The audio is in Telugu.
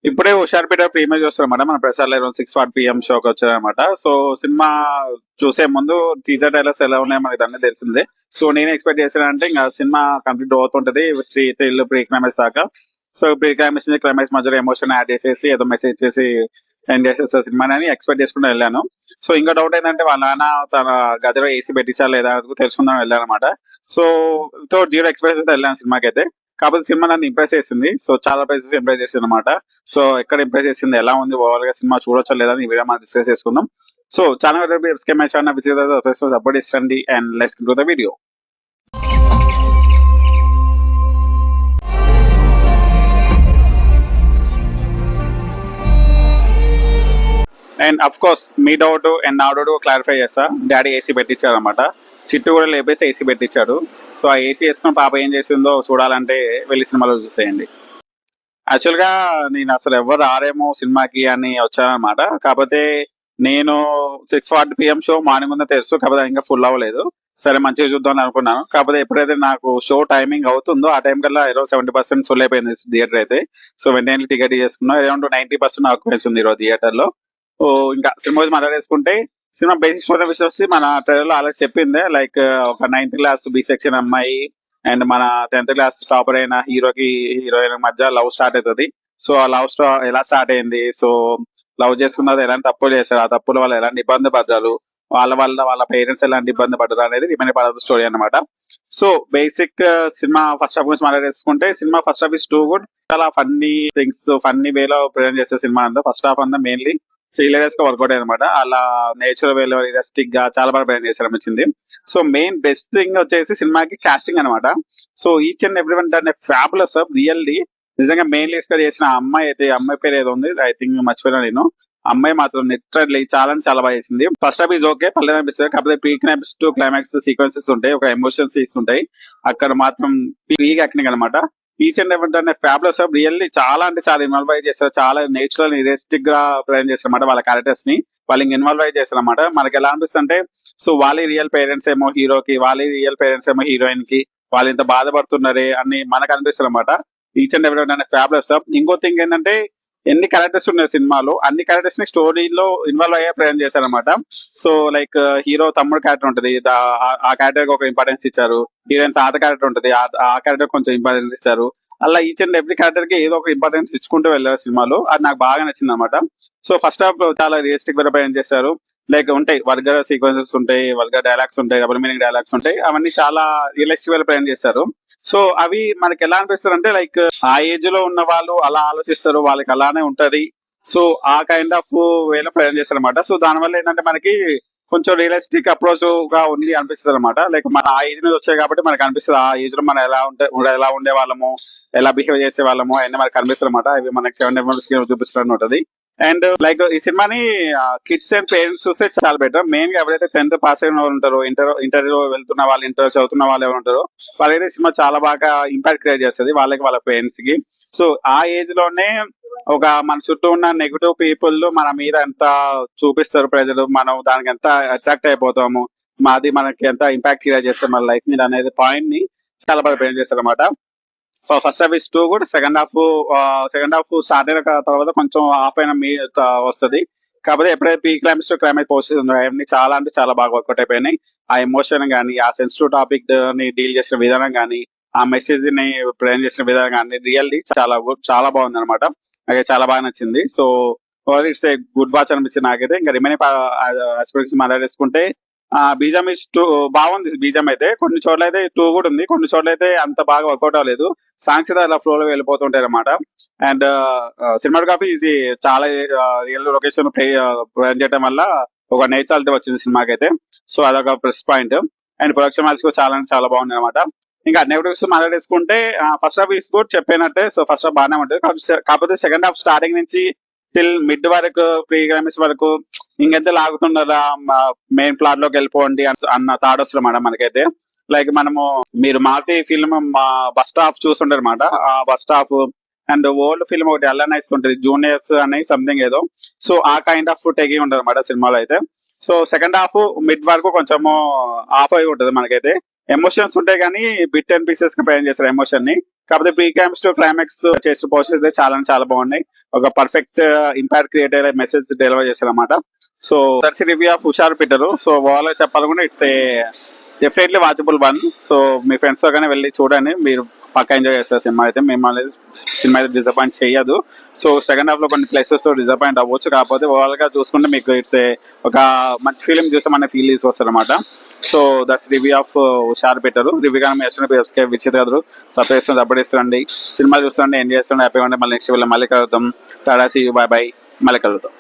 ఇప్పుడే 'హుషారుపేట' ప్రీమియర్ చూస్తున్నామన్నమాట. మన ప్రసాద్ లైవ్ 6:40 PM షోకి వచ్చారనమాట. సో సినిమా చూసే ముందు టీజర్ ట్రైలర్స్ ఎలా ఉన్నాయో మనకి అన్నీ తెలిసిందే. సో నేను ఎక్స్‌పెక్ట్ చేశానంటే ఇంక సినిమా కంప్లీట్ అవుతుంటది. టిల్ ప్రీ క్లైమాక్స్ దాకా. సో ప్రీ క్లైమాక్స్ నుంచి క్లైమాక్స్ మధ్యలో ఎమోషన్ యాడ్ చేసేసి ఏదో మెసేజ్ చేసి ఎండ్ చేసేస్తారు సినిమాని ఎక్స్‌పెక్ట్ చేసుకుంటూ వెళ్ళాను. సో ఇంకో డౌట్ ఏంటంటే వాళ్ళ నాన్న తన గదిలో ఏసీ పెట్టించారా లేదా అని తెలుసుకుందామని వెళ్ళాననమాట. సో జీరో ఎక్స్‌పెక్టేషన్స్‌తో వెళ్ళాను సినిమాకైతే. కాకపోతే సినిమా నన్ను ఇంప్రెస్ చేసింది. సో చాలా ప్లేసెస్ ఇంప్రెస్ చేసిందనమాట. సో ఎక్కడ ఇంప్రెస్ చేసింది, ఎలా ఉంది, ఓవరాల్ గా సినిమా చూడొచ్చా లేదా అని ఈ వీడియో మనం డిస్కస్ చేసుకుందాం. సో ఛానల్ సపోర్ట్ ఇస్తండి and let's go to the video. And of course మీ డౌట్ అండ్ నా డౌట్ క్లారిఫై చేస్తా. డాడీ ఏసీ పెట్టించాడు అనమాట. చిట్టు కూడా లేపేసి ఏసీ పెట్టించాడు. సో ఆ ఏసీ వేసుకుని పాప ఏం చేసిందో చూడాలంటే వెళ్ళి సినిమాలో చూసేయండి. యాక్చువల్ గా నేను అసలు ఎవరు రారేమో సినిమాకి అని వచ్చానమాట. కాకపోతే నేను 6:40 PM షో మార్నింగ్ ఉందో తెలుసు, కాకపోతే ఇంకా ఫుల్ అవ్వలేదు. సరే మంచిగా చూద్దాం అని అనుకున్నాను. కాకపోతే ఎప్పుడైతే నాకు షో టైమింగ్ అవుతుందో ఆ టైం కల్లా ఈరోజు 70% ఫుల్ అయిపోయింది థియేటర్ అయితే. సో వెంటనే టికెట్ చేసుకున్నాం. అరౌండ్ 90% ఆక్యుపెన్సీ ఉంది ఈరోజు థియేటర్ లో. ఓ ఇంకా సినిమా గురించి మాట్లాడేసుకుంటే సినిమా బేసిక్ స్టోరీ విషయం వచ్చి మన ట్రైలర్ లో ఆల్రెడీ చెప్పిందే. లైక్ ఒక 9th క్లాస్ బి సెక్షన్ అమ్మాయి అండ్ మన 10th క్లాస్ టాపర్ అయిన హీరోకి హీరోయిన్ మధ్య లవ్ స్టార్ట్ అవుతుంది. సో ఆ లవ్ ఎలా స్టార్ట్ అయింది, సో లవ్ చేసుకున్నది ఎలాంటి తప్పులు చేశారు, ఆ తప్పుల వల్ల ఎలాంటి ఇబ్బంది పడ్డారు, వాళ్ళ పేరెంట్స్ ఎలాంటి ఇబ్బంది పడ్డారు అనేది remaining part of the story అనమాట. So basic cinema first half గురించి మాట్లాడేసుకుంటే cinema first half is too good. చాలా ఫన్నీ థింగ్స్ ఫన్నీ వేలో ప్రజెంట్ చేసే సినిమా అంతా. ఫస్ట్ హాఫ్ అంతా మెయిన్లీ హిలేరియస్ గా వర్కౌట్ అనమాట. అలా నేచురల్ వేలో రియలిస్టిక్ గా చాలా బాగా ప్రజెంట్ చేశారు అనిపించింది. సో మెయిన్ బెస్ట్ థింగ్ వచ్చేసి సినిమాకి కాస్టింగ్ అనమాట. So each and every one done fabulous really. నిజంగా మెయిన్ లీడ్స్ గా చేసిన అమ్మాయి అయితే, అమ్మాయి పేరు ఏదో ఉంది, ఐ థింక్ మర్చిపోయినా నేను. అమ్మాయి మాత్రం లిటరల్లీ చాలా అంటే చాలా బాగా చేసింది. ఫస్ట్ హాఫ్ ఈజ్ ఓకే, పర్లేదు అనిపిస్తుంది. కాకపోతే pre climax to climax sequences ఉంటాయి, ఒక ఎమోషన్ సీన్స్ ఉంటాయి. అక్కడ మాత్రం పీక్ యాక్టింగ్ అనమాట. ఈచ్ అండ్ ఎవరి అనే ఫ్యాబులస్ రియల్లీ చాలా అంటే చాలా ఇన్వాల్వ్ అయ్యి చేస్తారు. చాలా నేచురల్ రియలిస్టిక్ గా ప్రజెంట్ చేస్తారు అనమాట వాళ్ళ క్యారెక్టర్స్ ని. వాళ్ళకి ఇన్వాల్వ్ అయ్యి చేస్తారు అనమాట. మనకి ఎలా అనిపిస్తుంది అంటే సో వాళ్ళ రియల్ పేరెంట్స్ ఏమో హీరోకి, వాళ్ళ రియల్ పేరెంట్స్ ఏమో హీరోయిన్ కి, వాళ్ళు ఇంత బాధపడుతున్నారే అని మనకు అనిపిస్తుంది అనమాట. ఈచ్ అండ్ ఎవరి అనే ఫ్యాబులస్. ఇంకో థింగ్ ఏంటంటే ఎన్ని క్యారెక్టర్స్ ఉన్నాయి సినిమాలో, అన్ని క్యారెక్టర్స్ ని స్టోరీలో ఇన్వాల్వ్ అయ్యే ప్రజెంట్ చేశారనమాట. సో లైక్ హీరో తమ్ముడు క్యారెక్టర్ ఉంటది, ఆ క్యారెక్టర్ కి ఒక ఇంపార్టెన్స్ ఇచ్చారు. హీరోయిన్ తాత క్యారెక్టర్ ఉంటది, ఆ క్యారెక్టర్ కొంచెం ఇంపార్టెన్స్ ఇస్తారు. అలా ఈచ్ అండ్ ఎవ్రీ క్యారెక్టర్ కి ఏదో ఒక ఇంపార్టెన్స్ ఇచ్చుకుంటూ వెళ్ళారు సినిమాలో. అది నాకు బాగా నచ్చింది అనమాట. సో ఫస్ట్ హాఫ్ చాలా రియలిస్టిక్ గా ప్రజెంట్ చేశారు. లైక్ ఉంటాయి వల్గర్ సీక్వెన్సెస్ ఉంటాయి, వల్గర్ డైలాగ్స్ ఉంటాయి, డబుల్ మీనింగ్ డైలాగ్స్ ఉంటాయి. అవన్నీ చాలా రియలిస్టిక్ గా ప్రజెంట్ చేశారు. సో అవి మనకి ఎలా అనిపిస్తారు అంటే లైక్ ఆ ఏజ్ లో ఉన్న వాళ్ళు అలా ఆలోచిస్తారు, వాళ్ళకి అలానే ఉంటది. సో ఆ కైండ్ ఆఫ్ వేలో ప్రజెంట్ చేస్తారు అనమాట. సో దానివల్ల ఏంటంటే మనకి కొంచెం రియలిస్టిక్ అప్రోచ్ గా ఉంది అనిపిస్తుంది అనమాట. లైక్ మన ఆ ఏజ్ నుంచి వచ్చాయి కాబట్టి మనకు అనిపిస్తుంది ఆ ఏజ్ లో మనం ఎలా ఉండే వాళ్ళము, ఎలా బిహేవ్ చేసే వాళ్ళము అన్ని మనకు కనిపిస్తుంది అనమాట. అవి మనకి 7 స్క్రీన్ చూపిస్తున్నట్టు ఉంటది. అండ్ లైక్ ఈ సినిమాని కిడ్స్ అండ్ పేరెంట్స్ చూస్తే చాలా బెటర్. మెయిన్ గా ఎవరైతే 10th పాస్ అయిన వాళ్ళు ఉంటారో, ఇంటర్ వెళ్తున్న వాళ్ళు, ఇంటర్ చదువుతున్న వాళ్ళు ఎవరు ఉంటారో వాళ్ళైతే సినిమా చాలా బాగా ఇంపాక్ట్ క్రియేట్ చేస్తుంది వాళ్ళకి, వాళ్ళ పేరెంట్స్ కి. సో ఆ ఏజ్ లోనే ఒక మన చుట్టూ ఉన్న నెగిటివ్ పీపుల్ మన మీద ఎంత చూపిస్తారు ప్రజలు, మనం దానికి ఎంత అట్రాక్ట్ అయిపోతాము, మాది మనకి ఎంత ఇంపాక్ట్ క్రియేట్ చేస్తారు మన లైఫ్ మీద అనేది పాయింట్ ని చాలా బాగా ప్రజెంట్ చేస్తారు అనమాట. So first half is too good. Second half start అయిన తర్వాత కొంచెం హాఫ్ అయిన వస్తుంది. కాకపోతే ఎప్పుడైతే P climax to climax post అవన్నీ చాలా అంటే చాలా బాగా వర్కౌట్ అయిపోయినాయి. ఆ ఎమోషన్ కానీ, ఆ సెన్సిటివ్ టాపిక్ ని డీల్ చేసిన విధానం కానీ, ఆ మెసేజ్ ని ప్రజెంట్ చేసిన విధానం కానీ రియల్లీ చాలా చాలా బాగుంది అనమాట. నాకు చాలా బాగా నచ్చింది. So it's a good watch అనిపించింది నాకైతే. ఇంకా రిమైనింగ్ ఆస్పెక్ట్స్ మాట్లాడేసుకుంటే బీజం ఇస్ టూ బాగుంది. బీజం అయితే కొన్ని చోట్ల అయితే టూ కూడా ఉంది, కొన్ని చోట్ల అయితే అంత బాగా వర్కౌట్ అవ్వలేదు. సాంగ్స్ అయితే అలా ఫ్లో లో వెళ్ళిపోతుంటాయి అనమాట. అండ్ సినిమాటోగ్రఫీ ఇది చాలా రియల్ లొకేషన్ ప్రజెంట్ చేయడం వల్ల ఒక నేచురాలిటీ వచ్చింది సినిమాకి అయితే. సో అదొక plus point. And production values కూడా చాలా అంటే చాలా బాగుంది అనమాట. ఇంకా నెగటివ్స్ మాట్లాడేసుకుంటే ఫస్ట్ హాఫ్ ఇస్ గుడ్ చెప్పినట్టే. సో ఫస్ట్ హాఫ్ బాగానే ఉంటుంది. కాకపోతే సెకండ్ హాఫ్ స్టార్టింగ్ నుంచి టిల్ మిడ్ వరకు, ప్రీ క్లైమాక్స్ వరకు ఇంకెంత లాగుతున్నారా, మెయిన్ ప్లాట్ లోకి వెళ్ళిపోండి అన్న థాట్ వస్తుంది మేడం మనకైతే. లైక్ మనము మీరు మారుతి ఫిల్మ్ బస్ స్టాప్ చూస్తుంటారు అనమాట. ఆ bus stop and old film ఒకటి ఎల్ఎన్ఐస్ ఉంటుంది, జూనియర్స్ అని సంథింగ్ ఏదో. సో ఆ కైండ్ ఆఫ్ టేకింగ్ ఉంటుంది అనమాట సినిమాలో అయితే. సో సెకండ్ హాఫ్ మిడ్ వరకు కొంచెము ఆఫ్ అయి ఉంటుంది మనకైతే. ఎమోషన్స్ ఉంటాయి కానీ బిట్ అండ్ పీసెస్ కి ప్రయాణం చేస్తారు ఎమోషన్ ని. కాకపోతే ప్రీ క్లైమాక్స్ టు క్లైమాక్స్ చేసిన ప్రాసెస్ అయితే చాలా బాగున్నాయి. ఒక పర్ఫెక్ట్ ఇంపాక్ట్ క్రియేట్ అయ్యే మెసేజ్ డెలివర్ చేశారు అనమాట. So that's review of Husharu Peter. So overall చెప్పాలనుకుంటే it's a definitely watchable one. So me friends తో కానీ వెళ్ళి చూడండి, మీరు పక్కా ఎంజాయ్ చేస్తారు సినిమా అయితే. మిమ్మల్ని సినిమా అయితే డిసప్పాయింట్ చేయదు. సో సెకండ్ హాఫ్ లో కొన్ని ప్లేసెస్ డిసప్పాయింట్ అవ్వచ్చు, కాకపోతే ఓవరాల్ గా చూసుకుంటే మీకు ఇట్స్ ఏ ఒక మంచి ఫిలిం చూసామనే ఫీల్ తీసుకొస్తారు అనమాట. So that's review of Husharu Peter. Review కానీ మీ విచిత్ర కథలు సబ్స్క్రైబ్ దప్పడిస్తుండండి, సినిమా చూస్తుండే, ఎంజాయ్ చేస్తుండే, హ్యాపీగా ఉండే. మళ్ళీ నెక్స్ట్ మళ్ళీ కలుద్దాం. టాటా, సీ యూ, బై బై, మళ్ళీ కలుద్దాం.